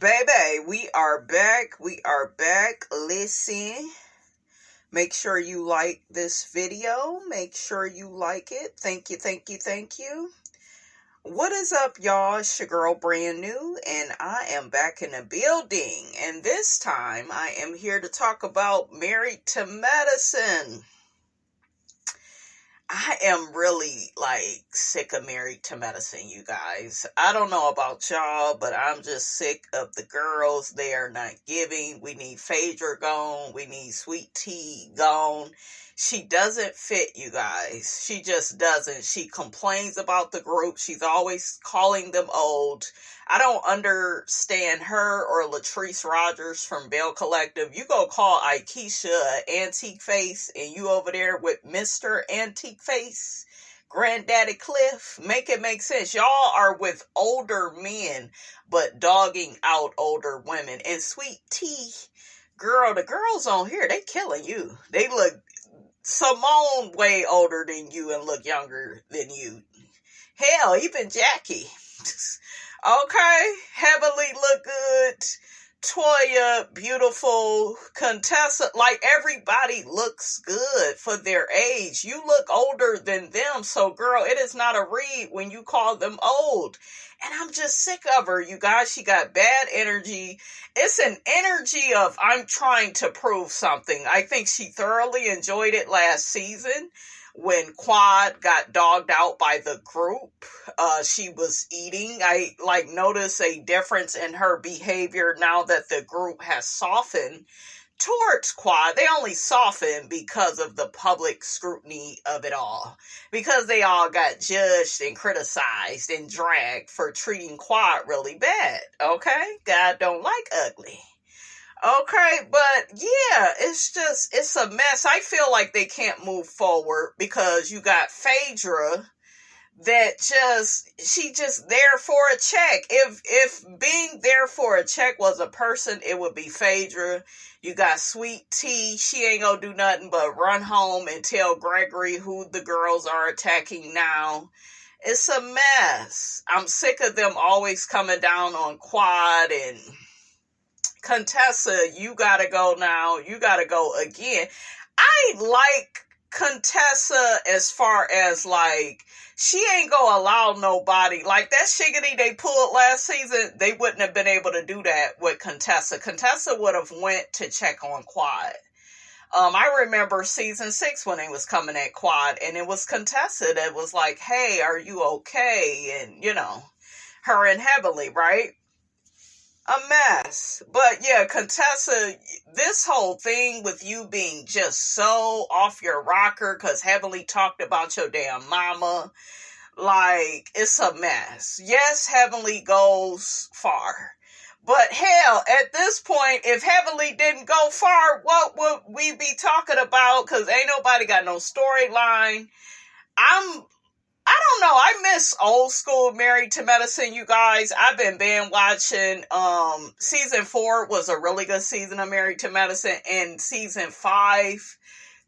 Baby, we are back. We are back. Listen, make sure you like this video. Make sure you like it. Thank you, thank you, thank you. What is up, y'all? It's your girl, Brand New, and I am back in the building. And this time, I am here to talk about Married to Medicine. I am really, sick of Married to Medicine, you guys. I don't know about y'all, but I'm just sick of the girls. They are not giving. We need Phaedra gone. We need Sweet Tea gone. She doesn't fit, you guys. She just doesn't. She complains about the group. She's always calling them old. I don't understand her or Latrice Rogers from Bell Collective. You go call Aikisha Antique Face and you over there with Mr. Antique Face, Granddaddy Cliff. Make it make sense. Y'all are with older men, but dogging out older women. And Sweet Tea, girl, the girls on here, they killing you. They look Simone way older than you and look younger than you. Hell, even Jackie. Okay, Heavenly look good. Toya, beautiful. Contessa, everybody looks good for their age. You look older than them, so girl, it is not a read when you call them old. And I'm just sick of her, you guys. She got bad energy. It's an energy of, I'm trying to prove something. I think she thoroughly enjoyed it last season when Quad got dogged out by the group. She was eating. I notice a difference in her behavior now that the group has softened towards Quad. They only softened because of the public scrutiny of it all. Because they all got judged and criticized and dragged for treating Quad really bad. Okay? God don't like ugly. Okay, but yeah, it's a mess. I feel like they can't move forward because you got Phaedra that she just there for a check. If being there for a check was a person, it would be Phaedra. You got Sweet Tea. She ain't gonna do nothing but run home and tell Gregory who the girls are attacking now. It's a mess. I'm sick of them always coming down on Quad and Contessa, you gotta go now. You gotta go again. I like Contessa as far as she ain't gonna allow nobody that shiggity they pulled last season. They wouldn't have been able to do that with Contessa. Contessa would have went to check on Quad. I remember season 6 when they was coming at Quad, and it was Contessa that was like, "Hey, are you okay?" And her and Heavenly, right? A mess. But yeah, Contessa, this whole thing with you being just so off your rocker because Heavenly talked about your damn mama, it's a mess. Yes, Heavenly goes far. But hell, at this point, if Heavenly didn't go far, what would we be talking about? Because ain't nobody got no storyline. I don't know. I miss old school Married to Medicine, you guys. I've been binge watching. Season 4 was a really good season of Married to Medicine, and season 5,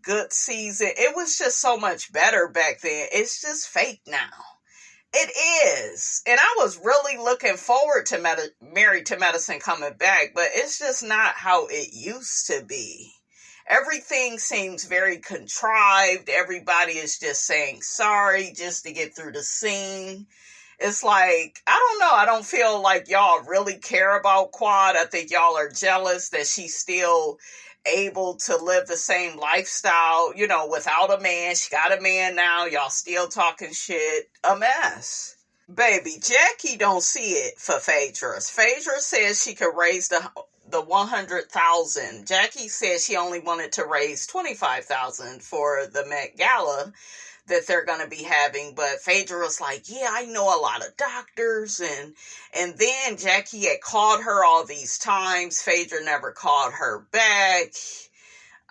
good season. It was just so much better back then. It's just fake now. It is. And I was really looking forward to Married to Medicine coming back, but it's just not how it used to be. Everything seems very contrived. Everybody is just saying sorry just to get through the scene. It's I don't know. I don't feel like y'all really care about Quad. I think y'all are jealous that she's still able to live the same lifestyle, without a man. She got a man now. Y'all still talking shit. A mess. Baby, Jackie don't see it for Phaedra. Phaedra says she could raise the 100,000. Jackie said she only wanted to raise 25,000 for the Met Gala that they're going to be having, but Phaedra was like, yeah, I know a lot of doctors, and then Jackie had called her all these times. Phaedra never called her back.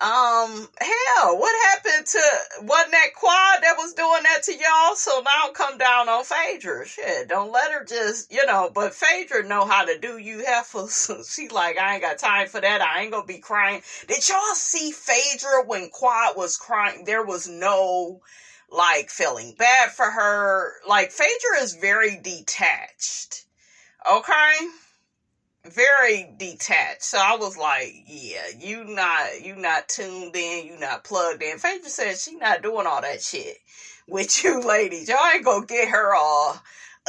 Hell, what happened to, wasn't that Quad that was doing that to y'all? So now come down on Phaedra. Shit, don't let her just, but Phaedra know how to do you heifers. So she I ain't got time for that. I ain't gonna be crying. Did y'all see Phaedra when Quad was crying? There was no, feeling bad for her. Phaedra is very detached. Okay? very detached. So I was like, yeah, you not tuned in, you not plugged in. Phaedra said she not doing all that shit with you ladies. Y'all ain't gonna get her all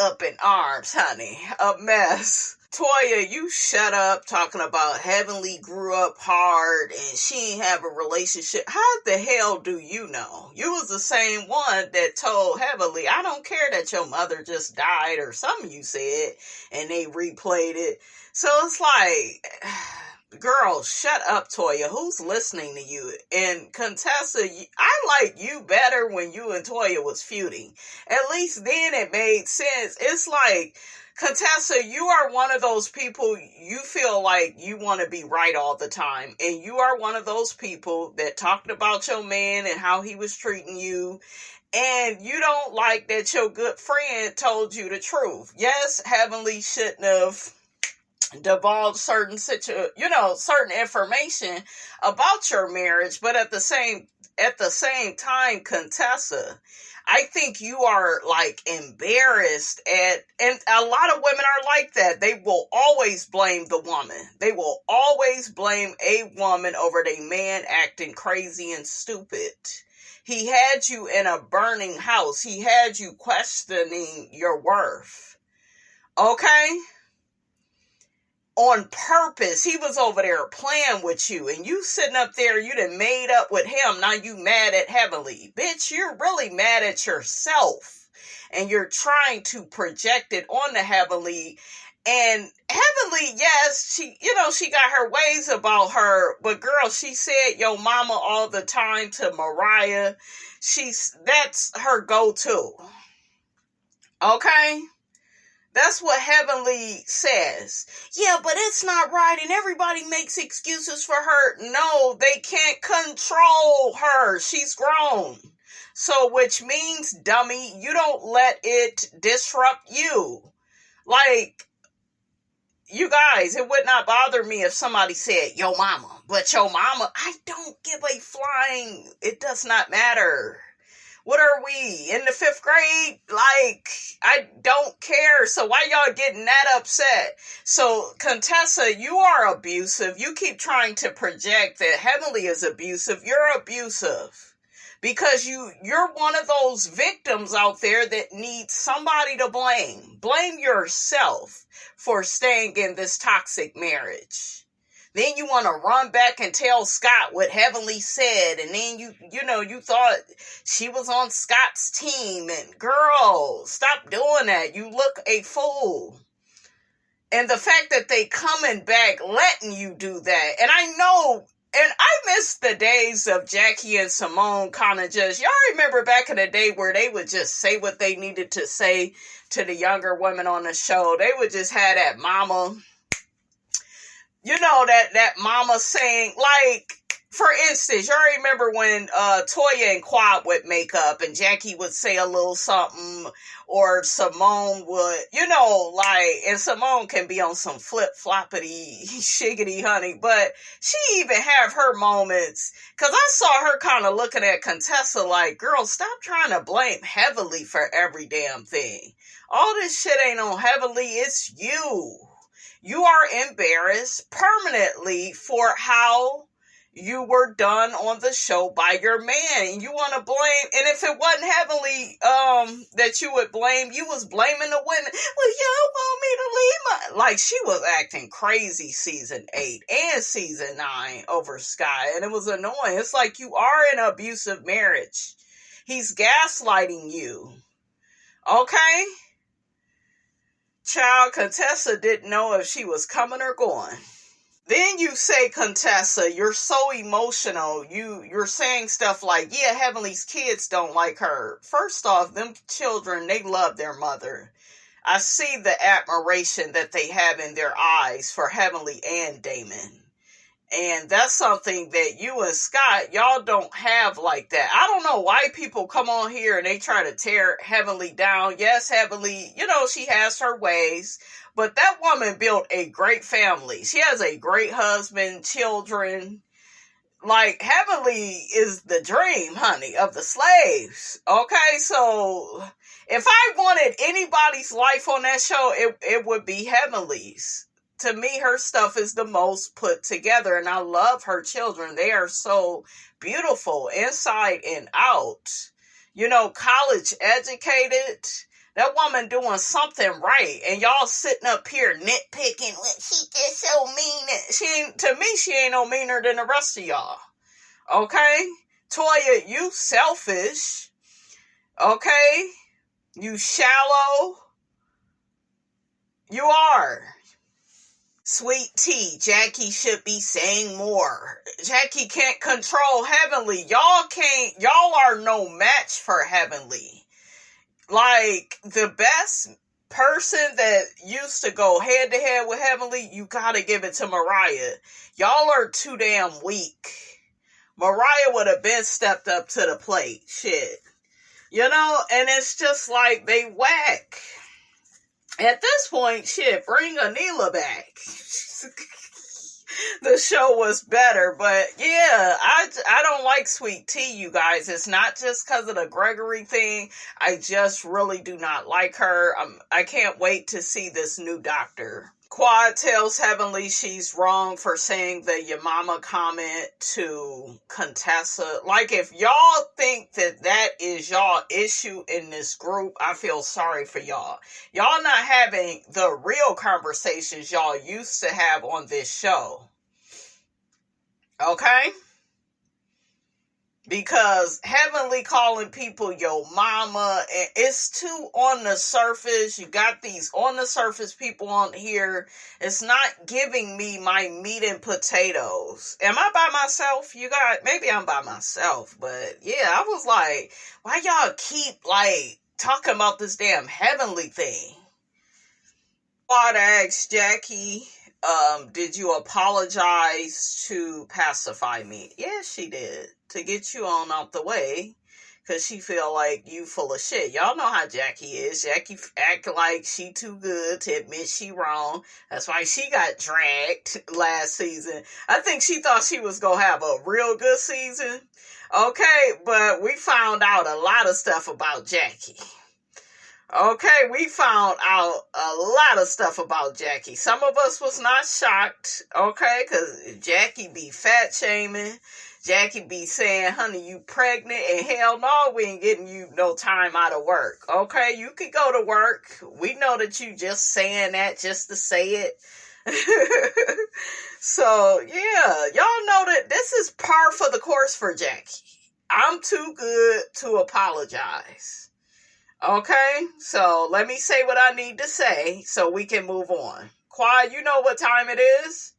up in arms, honey. A mess. Toya, you shut up talking about Heavenly grew up hard and she ain't have a relationship. How the hell do you know? You was the same one that told Heavenly, I don't care that your mother just died, or something you said, and they replayed it. So it's like, girl, shut up, Toya. Who's listening to you? And Contessa, I like you better when you and Toya was feuding. At least then it made sense. It's like, Contessa, you are one of those people, you feel like you want to be right all the time. And you are one of those people that talked about your man and how he was treating you. And you don't like that your good friend told you the truth. Yes, Heavenly shouldn't have divulged certain information about your marriage, but at the same time, Contessa, I think you are like embarrassed and a lot of women are like that. They will always blame the woman. They will always blame a woman over their man acting crazy and stupid. He had you in a burning house. He had you questioning your worth. Okay? On purpose. He was over there playing with you, and you sitting up there, you done made up with him. Now you mad at Heavenly. Bitch, you're really mad at yourself, and you're trying to project it on the Heavenly. And Heavenly, yes, she got her ways about her, but girl, she said yo mama all the time to Mariah. That's her go-to. Okay? That's what Heavenly says. Yeah, but it's not right and everybody makes excuses for her. No, they can't control her. She's grown. So, which means, dummy, you don't let it disrupt you. Like, you guys, it would not bother me if somebody said, yo mama, but yo mama, I don't give a flying, it does not matter. What are we, in the 5th grade? Like, I don't care. So why y'all getting that upset? So, Contessa, you are abusive. You keep trying to project that Heavenly is abusive. You're abusive. Because you're one of those victims out there that needs somebody to blame. Blame yourself for staying in this toxic marriage. Then you want to run back and tell Scott what Heavenly said. And then you thought she was on Scott's team. And girl, stop doing that. You look a fool. And the fact that they coming back letting you do that. And I know, and I miss the days of Jackie and Simone kind of just, y'all remember back in the day where they would just say what they needed to say to the younger women on the show. They would just have that mama, that mama saying, like, for instance, y'all remember when Toya and Quad would make up and Jackie would say a little something, or Simone would, and Simone can be on some flip-floppity, shiggity, honey, but she even have her moments, because I saw her kind of looking at Contessa like, girl, stop trying to blame Heavenly for every damn thing. All this shit ain't on Heavenly, it's you. You are embarrassed permanently for how you were done on the show by your man. And you want to blame, and if it wasn't Heavenly that you would blame, you was blaming the women. Well, y'all want me to leave like, she was acting crazy season 8 and season 9 over Sky, and it was annoying. It's like, you are in an abusive marriage. He's gaslighting you. Okay? Child, Contessa didn't know if she was coming or going. Then you say, Contessa, you're so emotional. You're saying stuff like, yeah, Heavenly's kids don't like her. First off, them children, they love their mother. I see the admiration that they have in their eyes for Heavenly and Damon. And that's something that you and Scott, y'all don't have like that. I don't know why people come on here and they try to tear Heavenly down. Yes, Heavenly, she has her ways. But that woman built a great family. She has a great husband, children. Like, Heavenly is the dream, honey, of the slaves. Okay, so if I wanted anybody's life on that show, it would be Heavenly's. to me, her stuff is the most put together, and I love her children. They are so beautiful inside and out. You know, college educated. That woman doing something right, and y'all sitting up here nitpicking. Well, she just so mean. To me, she ain't no meaner than the rest of y'all. Okay? Toya, you selfish. Okay? You shallow. You are. Sweet tea, Jackie should be saying more. Jackie can't control Heavenly. Y'all are no match for Heavenly. Like, the best person that used to go head to head with Heavenly, you gotta give it to Mariah. Y'all are too damn weak. Mariah would have been stepped up to the plate. Shit. You know, and it's just like they whack. At this point, shit, bring Anila back. The show was better, but yeah, I don't like Sweet Tea, you guys. It's not just because of the Gregory thing. I just really do not like her. I can't wait to see this new doctor. Quad tells Heavenly she's wrong for saying the your mama comment to Contessa. Like, if y'all think that is y'all issue in this group, I feel sorry for y'all. Y'all not having the real conversations y'all used to have on this show. Okay? Because Heavenly calling people your mama, and it's too on the surface. You got these on the surface people on here. It's not giving me my meat and potatoes. Am I by myself? You got, maybe I'm by myself, but yeah, I was like, why y'all keep like talking about this damn Heavenly thing? Quad asked Jackie, did you apologize to pacify me? Yes, she did. To get you on out the way. Because she feel like you full of shit. Y'all know how Jackie is. Jackie act like she too good to admit she wrong. That's why she got dragged last season. I think she thought she was going to have a real good season. Okay, but we found out a lot of stuff about Jackie. Okay, we found out a lot of stuff about Jackie. Some of us was not shocked, okay, because Jackie be fat shaming. Jackie be saying, honey, you pregnant, and hell no, we ain't getting you no time out of work, okay? You could go to work. We know that you just saying that just to say it. So, yeah, y'all know that this is par for the course for Jackie. I'm too good to apologize. Okay, so let me say what I need to say so we can move on. Quad, you know what time it is?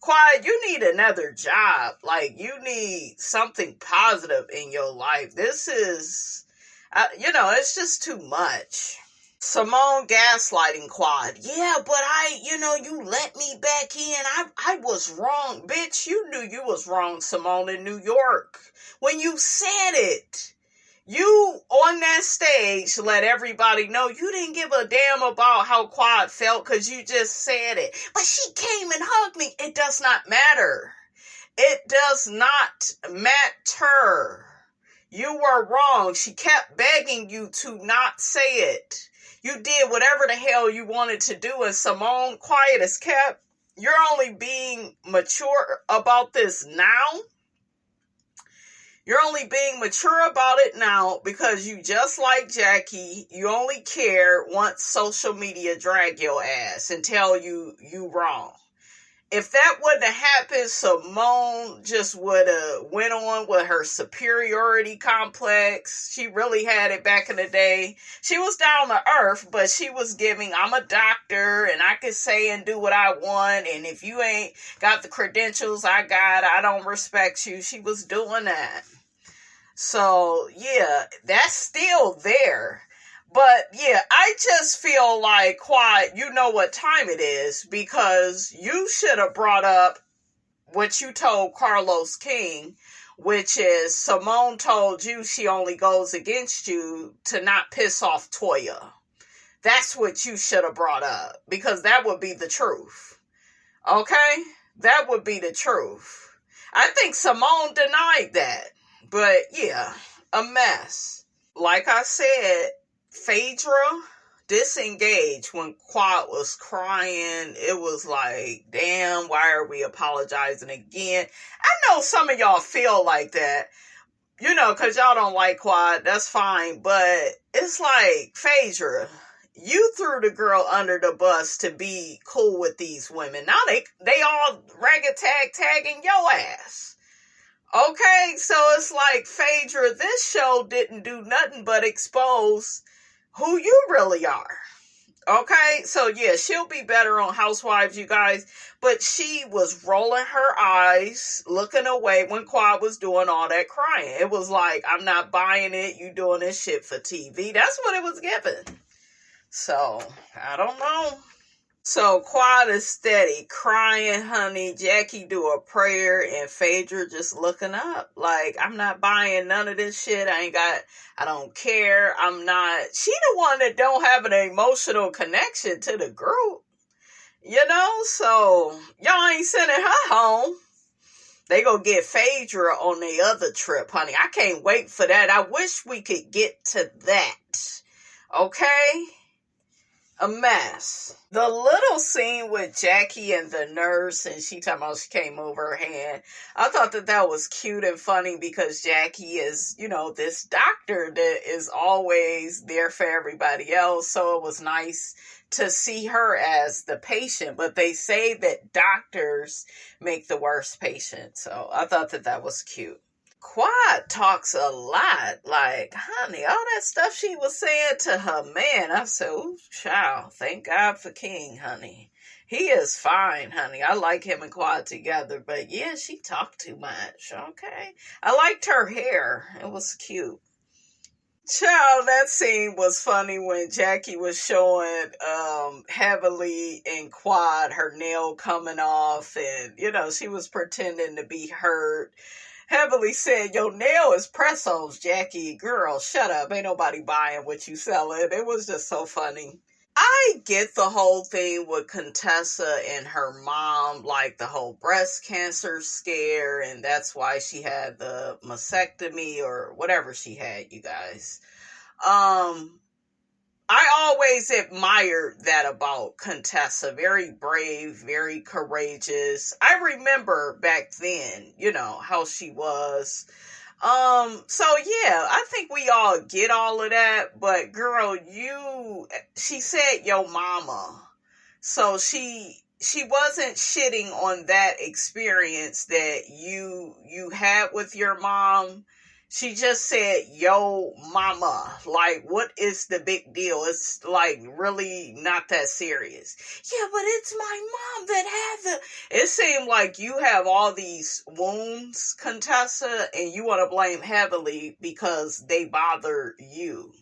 Quad, you need another job. Like, you need something positive in your life. This is, it's just too much. Simone gaslighting Quad. Yeah, but you let me back in. I was wrong. Bitch, you knew you was wrong, Simone, in New York. When you said it. You, on that stage, let everybody know you didn't give a damn about how Quad felt because you just said it. But she came and hugged me. It does not matter. It does not matter. You were wrong. She kept begging you to not say it. You did whatever the hell you wanted to do, and Simone, quiet as kept. You're only being mature about this now. You're only being mature about it now because you just like Jackie. You only care once social media drag your ass and tell you wrong. If that wouldn't have happened, Simone just would have went on with her superiority complex. She really had it back in the day. She was down to earth, but she was giving, I'm a doctor and I can say and do what I want. And if you ain't got the credentials I got, I don't respect you. She was doing that. So, yeah, that's still there. But, yeah, I just feel like, Quad, you know what time it is, because you should have brought up what you told Carlos King, which is Simone told you she only goes against you to not piss off Toya. That's what you should have brought up, because that would be the truth. Okay? That would be the truth. I think Simone denied that. But, yeah, a mess. Like I said, Phaedra disengaged when Quad was crying. It was like, damn, why are we apologizing again? I know some of y'all feel like that, you know, because y'all don't like Quad. That's fine. But it's like, Phaedra, you threw the girl under the bus to be cool with these women. Now they all ragged tagging your ass. Okay, so it's like, Phaedra, this show didn't do nothing but expose who you really are. Okay, so yeah, she'll be better on Housewives, you guys. But she was rolling her eyes, looking away when Quad was doing all that crying. It was like, I'm not buying it. You doing this shit for TV. That's what it was given. So, I don't know. So Quad is steady crying, honey. Jackie do a prayer and Phaedra just looking up. Like, I'm not buying none of this shit. I don't care. She the one that don't have an emotional connection to the group. You know, so y'all ain't sending her home. They gonna get Phaedra on the other trip, honey. I can't wait for that. I wish we could get to that. Okay? A mess. The little scene with Jackie and the nurse, and she talking about she can't move her hand. I thought that was cute and funny because Jackie is, you know, this doctor that is always there for everybody else. So it was nice to see her as the patient. But they say that doctors make the worst patient. So I thought that was cute. Quad talks a lot, like, honey, all that stuff she was saying to her man. I said, ooh, child, thank God for King, honey. He is fine, honey. I like him and Quad together, but yeah, she talked too much, okay? I liked her hair. It was cute. Child, that scene was funny when Jackie was showing Heavily and Quad her nail coming off, and, you know, she was pretending to be hurt. Heavily said, your nail is press-ons, Jackie. Girl, shut up. Ain't nobody buying what you selling. It was just so funny. I get the whole thing with Contessa and her mom, like the whole breast cancer scare, and that's why she had the mastectomy or whatever she had, you guys. I always admired that about Contessa. Very brave, very courageous. I remember back then, you know, how she was. So yeah, I think we all get all of that, but girl, she said your mama. So she wasn't shitting on that experience that you had with your mom. She just said, yo, mama. Like, what is the big deal? It's, like, really not that serious. Yeah, but it's my mom that had It seemed like you have all these wounds, Contessa, and you want to blame Heavily because they bother you.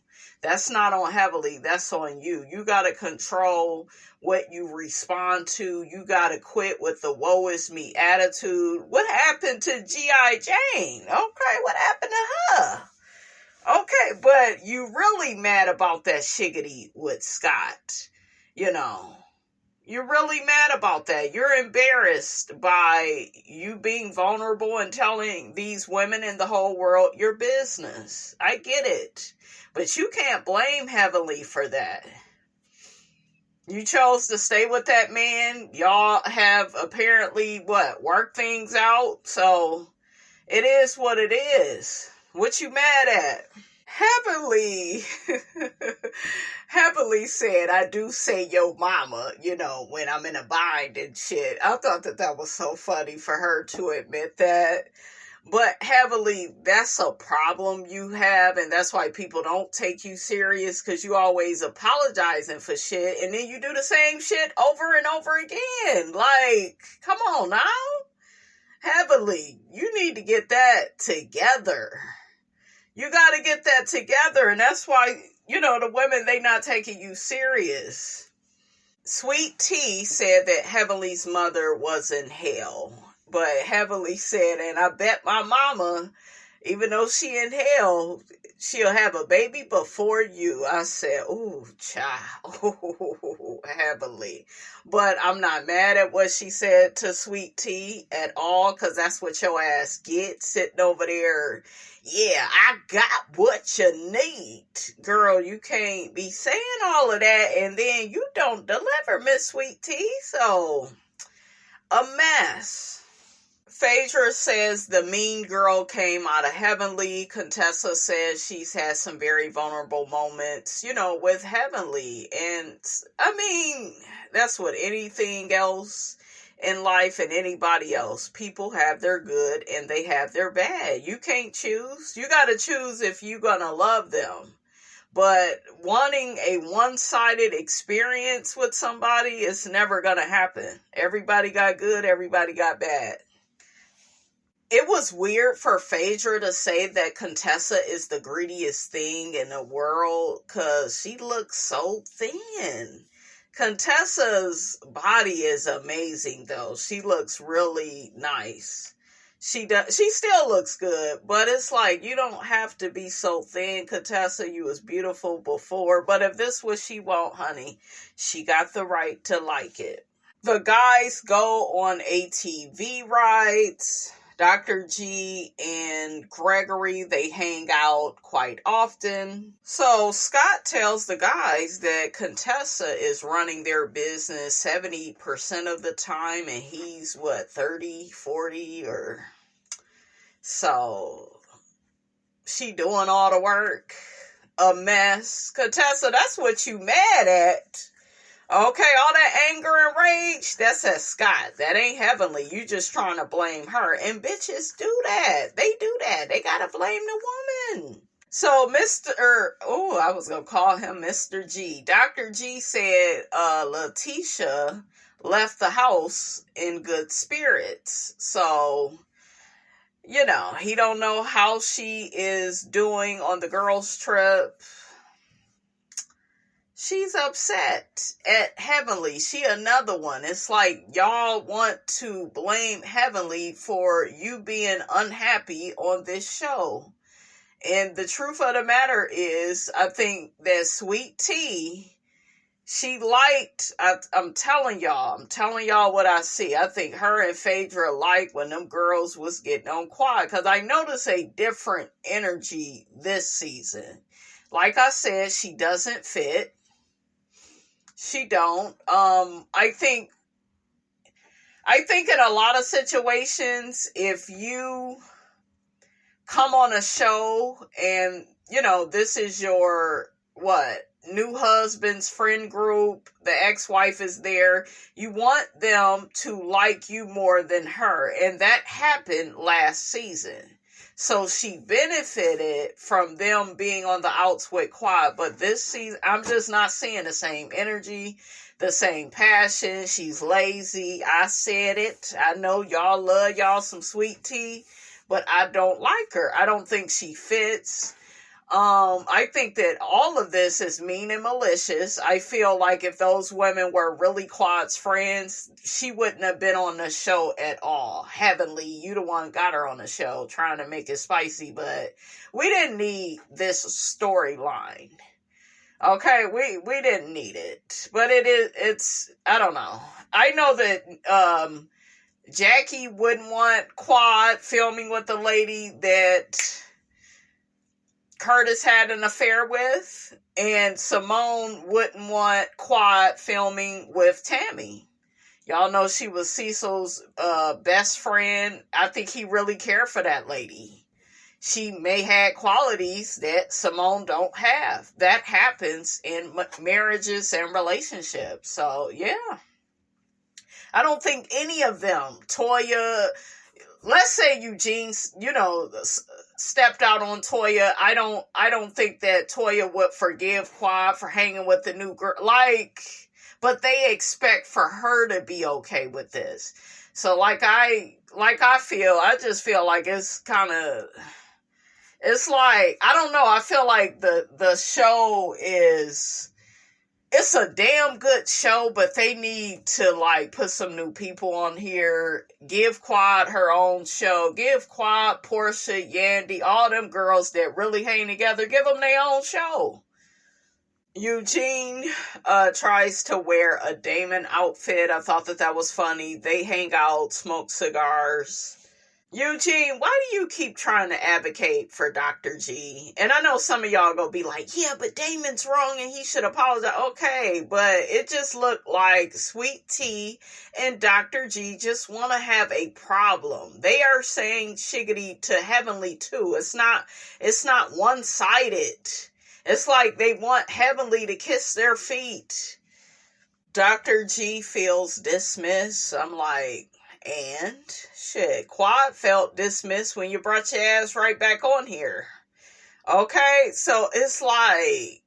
That's not on Heavily. That's on you. You got to control what you respond to. You got to quit with the woe is me attitude. What happened to G.I. Jane? Okay, what happened to her? Okay, but you really mad about that shiggity with Scott. You know, you're really mad about that. You're embarrassed by you being vulnerable and telling these women in the whole world your business. I get it. But you can't blame Heavily for that. You chose to stay with that man. Y'all have apparently, worked things out. So, it is what it is. What you mad at? Heavily said, I do say yo mama, you know, when I'm in a bind and shit. I thought that was so funny for her to admit that. But Heavily, that's a problem you have, and that's why people don't take you serious, because you always apologizing for shit, and then you do the same shit over and over again. Like, come on now. Heavily, you need to get that together. You got to get that together, and that's why, you know, the women, they not taking you serious. Sweet Tea said that Heavily's mother was in hell. But Heavily said, and I bet my mama Even though she in hell, she'll have a baby before you. I said, ooh, child, ooh, heavily. But I'm not mad at what she said to Sweet Tea at all, because that's what your ass get, sitting over there. Yeah, I got what you need. Girl, you can't be saying all of that, and then you don't deliver, Miss Sweet Tea. So, a mess. Phaedra says the mean girl came out of Heavenly. Contessa says she's had some very vulnerable moments, with Heavenly. And I mean, that's what anything else in life and anybody else. People have their good and they have their bad. You can't choose. You got to choose if you're going to love them. But wanting a one-sided experience with somebody is never going to happen. Everybody got good, everybody got bad. It was weird for Phaedra to say that Contessa is the greediest thing in the world because she looks so thin. Contessa's body is amazing, though. She looks really nice. She still looks good, but it's like, you don't have to be so thin, Contessa. You was beautiful before, but if this was she want, honey, she got the right to like it. The guys go on ATV rides. Dr. G and Gregory, they hang out quite often. So Scott tells the guys that Contessa is running their business 70% of the time, and he's 30, 40, or so. She doing all the work. A mess. Contessa, that's what you mad at. Okay, all that anger and rage, that's at Scott. That ain't Heavenly. You just trying to blame her. And bitches do that. They do that. They gotta blame the woman. So I was gonna call him Mr. G. Dr. G said Letitia left the house in good spirits. So, he don't know how she is doing on the girls' trip. She's upset at Heavenly. She another one. It's like y'all want to blame Heavenly for you being unhappy on this show. And the truth of the matter is, I think that Sweet Tea, she liked, I'm telling y'all what I see. I think her and Phaedra liked when them girls was getting on quiet, because I noticed a different energy this season. Like I said, she doesn't fit. She don't. I think in a lot of situations, if you come on a show and, this is your, new husband's friend group, the ex-wife is there, you want them to like you more than her. And that happened last season. So she benefited from them being on the outs with Quad. But this season, I'm just not seeing the same energy, the same passion. She's lazy. I said it. I know y'all love y'all some Sweet Tea, but I don't like her. I don't think she fits. I think that all of this is mean and malicious. I feel like if those women were really Quad's friends, she wouldn't have been on the show at all. Heavenly, you the one got her on the show trying to make it spicy, but we didn't need this storyline. Okay, we didn't need it. But it's, I don't know. I know that, Jackie wouldn't want Quad filming with the lady that Curtis had an affair with, and Simone wouldn't want Quad filming with Tammy. Y'all know she was Cecil's best friend. I think he really cared for that lady. She may have qualities that Simone don't have. That happens in marriages and relationships. So, yeah. I don't think any of them, Toya, let's say Eugene, stepped out on Toya. I don't think that Toya would forgive Quad for hanging with the new girl. But they expect for her to be okay with this. So I just feel like it's kind of, it's like, I don't know. I feel like the show is it's a damn good show, but they need to like put some new people on here. Give Quad her own show. Give Quad, Portia, Yandy, all them girls that really hang together. Give them their own show. Eugene tries to wear a Damon outfit. I thought that was funny. They hang out, smoke cigars. Eugene, why do you keep trying to advocate for Dr. G? And I know some of y'all gonna be like, yeah, but Damon's wrong and he should apologize. Okay, but it just looked like Sweet Tea and Dr. G just want to have a problem. They are saying shiggity to Heavenly too. It's not one-sided. It's like they want Heavenly to kiss their feet. Dr. G feels dismissed. I'm like, and shit, Quad felt dismissed when you brought your ass right back on here. Okay, so it's like,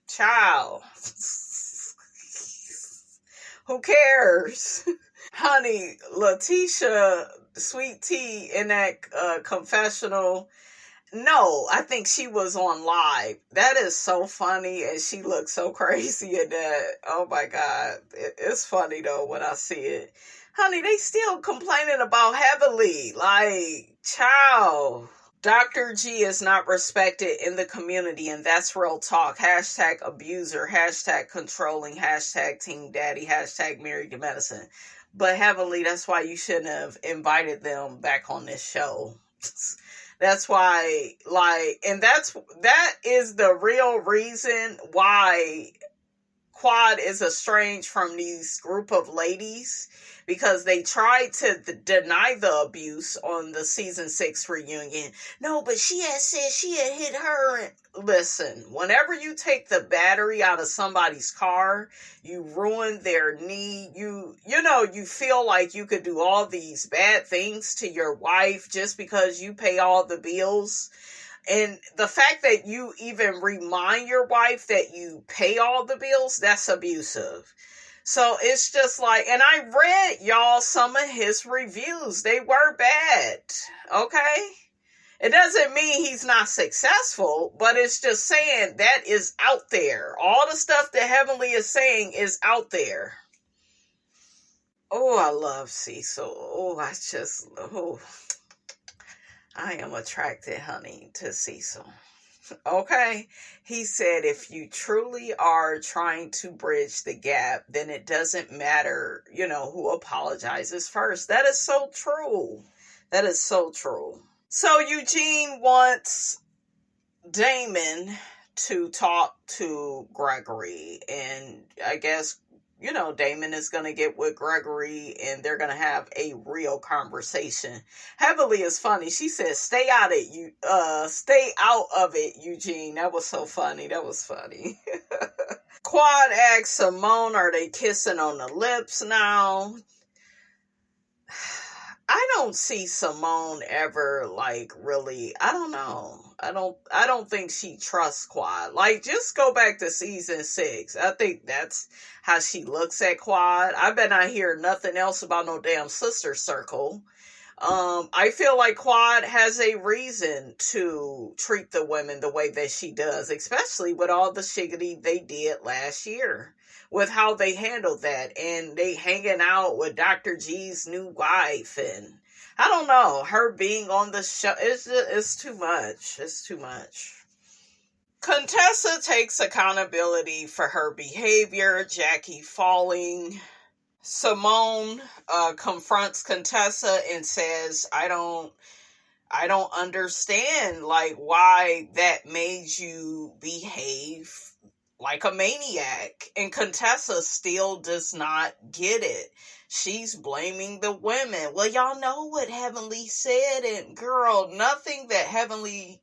child, who cares? Honey, Letitia, Sweet Tea in that confessional, no, I think she was on live. That is so funny, and she looks so crazy in that. Oh my God. It's funny though when I see it. Honey, they still complaining about Heavenly. Like, child. Dr. G is not respected in the community, and that's real talk. Hashtag abuser, hashtag controlling, hashtag team daddy, hashtag married to medicine. But Heavenly, that's why you shouldn't have invited them back on this show. That's why, like, and that is the real reason why Quad is estranged from these group of ladies, because they tried to deny the abuse on the season 6 reunion. No, but she had said she had hit her. Listen, whenever you take the battery out of somebody's car, you ruin their knee. You feel like you could do all these bad things to your wife just because you pay all the bills. And the fact that you even remind your wife that you pay all the bills, that's abusive. So it's just like, and I read y'all some of his reviews. They were bad. Okay? It doesn't mean he's not successful, but it's just saying that is out there. All the stuff that Heavenly is saying is out there. Oh, I love Cecil. I am attracted, honey, to Cecil. Okay? He said, if you truly are trying to bridge the gap, then it doesn't matter, who apologizes first. That is so true. That is so true. So Eugene wants Damon to talk to Gregory, and I guess Damon is going to get with Gregory and they're going to have a real conversation. Heavenly is funny. She says, stay out of it, Eugene. That was so funny. That was funny. Quad asks Simone, are they kissing on the lips now? I don't see Simone ever really, I don't know. I don't think she trusts Quad. Just go back to season 6. I think that's how she looks at Quad. I bet not hear nothing else about no damn sister circle. I feel like Quad has a reason to treat the women the way that she does, especially with all the shiggity they did last year, with how they handled that, and they hanging out with Dr. G's new wife, and I don't know, her being on the show, it's too much. It's too much. Contessa takes accountability for her behavior, Jackie falling. Simone confronts Contessa and says, I don't understand why that made you behave like a maniac. And Contessa still does not get it. She's blaming the women. Well, y'all know what Heavenly said, and girl, nothing that Heavenly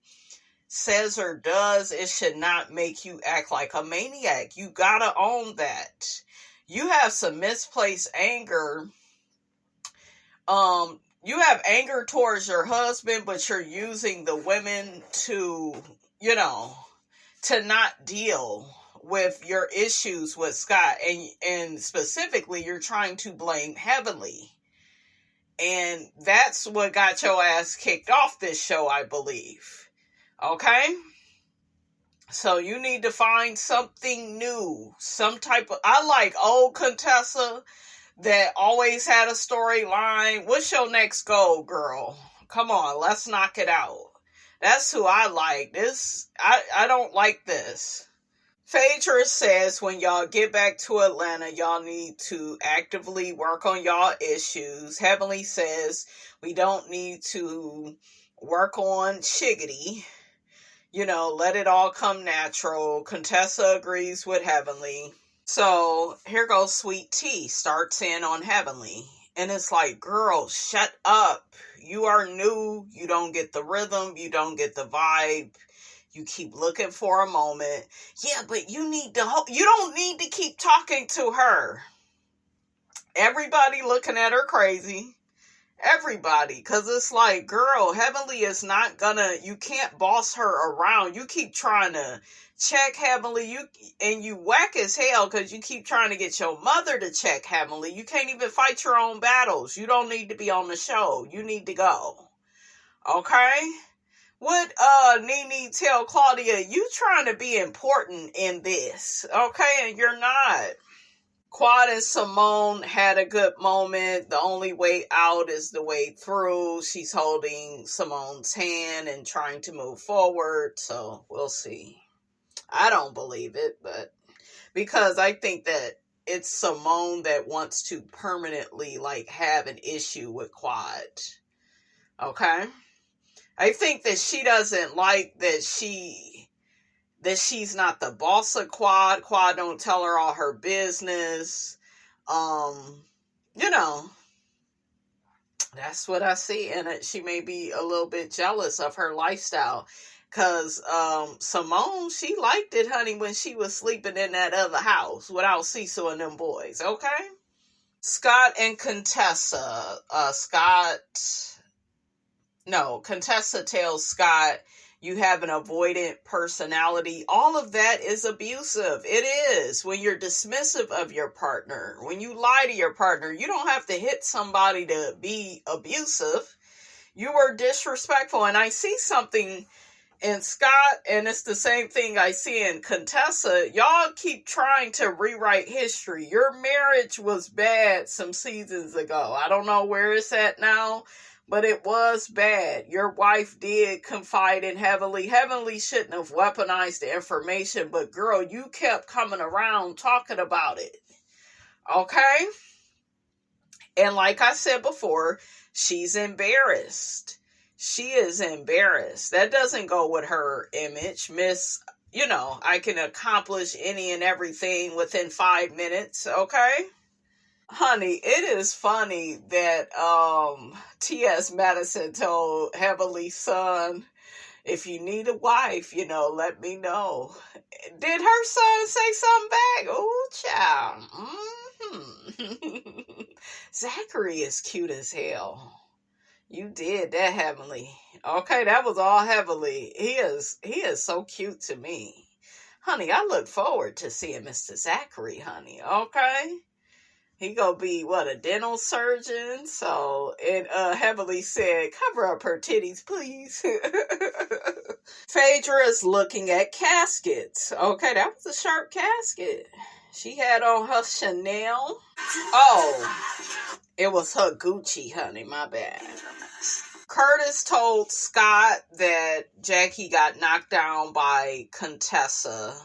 says or does, it should not make you act like a maniac. You gotta own that. You have some misplaced anger. You have anger towards your husband, but you're using the women to, to not deal with your issues with Scott. And specifically, you're trying to blame Heavenly. And that's what got your ass kicked off this show, I believe. Okay? So you need to find something new. Some type of, I like old Contessa that always had a storyline. What's your next goal, girl? Come on, let's knock it out. That's who I like. I don't like this. Phaedra says when y'all get back to Atlanta, y'all need to actively work on y'all issues. Heavenly says we don't need to work on shiggity. Let it all come natural. Contessa agrees with Heavenly. So here goes Sweet Tea, starts in on Heavenly. And it's like, girl, shut up. You are new. You don't get the rhythm. You don't get the vibe. You keep looking for a moment. Yeah, but you don't need to keep talking to her. Everybody looking at her crazy. Everybody. Because it's like, girl, Heavenly is not gonna, you can't boss her around. You keep trying to check Heavenly. You whack as hell because you keep trying to get your mother to check Heavenly. You can't even fight your own battles. You don't need to be on the show. You need to go. Okay? What Nene tell Claudia, you trying to be important in this, okay? And you're not. Quad and Simone had a good moment. The only way out is the way through. She's holding Simone's hand and trying to move forward, so we'll see. I don't believe it, but because I think that it's Simone that wants to permanently have an issue with Quad. Okay? I think that she doesn't like that she's not the boss of Quad. Quad don't tell her all her business. That's what I see in it. She may be a little bit jealous of her lifestyle. Because Simone, she liked it, honey, when she was sleeping in that other house without Cecil and them boys, okay? Scott and Contessa. Contessa tells Scott, you have an avoidant personality. All of that is abusive. It is. When you're dismissive of your partner, when you lie to your partner, you don't have to hit somebody to be abusive. You were disrespectful. And I see something in Scott, and it's the same thing I see in Contessa. Y'all keep trying to rewrite history. Your marriage was bad some seasons ago. I don't know where it's at now, but it was bad. Your wife did confide in Heavenly. Heavenly shouldn't have weaponized the information, but girl, you kept coming around talking about it. Okay? And like I said before, she's embarrassed. She is embarrassed. That doesn't go with her image. I can accomplish any and everything within 5 minutes, okay? Honey, it is funny that T.S. Madison told Heavenly's son, if you need a wife, let me know. Did her son say something back? Oh, child. Mm-hmm. Zachary is cute as hell. You did that, Heavenly. Okay, that was all Heavenly. He is so cute to me. Honey, I look forward to seeing Mr. Zachary, honey. Okay? He gonna be, a dental surgeon? So, and Heavenly said, cover up her titties, please. Phaedra is looking at caskets. Okay, that was a sharp casket. She had on her Chanel. Oh, it was her Gucci, honey. My bad. Curtis told Scott that Jackie got knocked down by Contessa.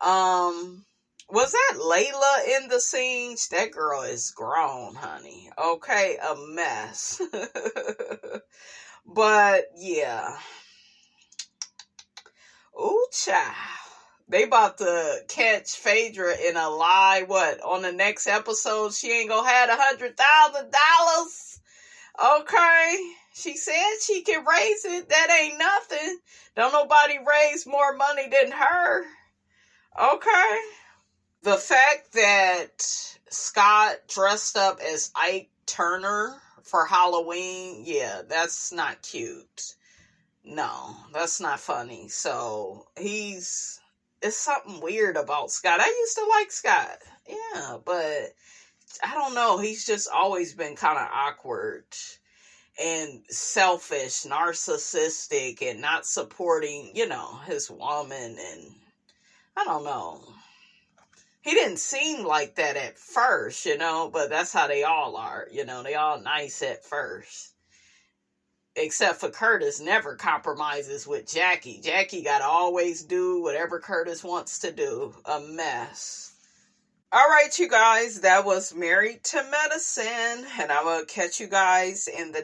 Was that Layla in the scene? That girl is grown, honey. Okay, a mess. But, yeah. Ooh, child. They about to catch Phaedra in a lie. On the next episode, she ain't gonna have $100,000. Okay. She said she can raise it. That ain't nothing. Don't nobody raise more money than her. Okay. The fact that Scott dressed up as Ike Turner for Halloween, yeah, that's not cute. No, that's not funny. So, it's something weird about Scott. I used to like Scott. Yeah, but I don't know. He's just always been kind of awkward. and selfish, narcissistic, and not supporting, his woman. And I don't know. He didn't seem like that at first, but that's how they all are. They all nice at first. Except for Curtis never compromises with Jackie. Jackie got to always do whatever Curtis wants to do. A mess. All right, you guys, that was Married to Medicine, and I will catch you guys in the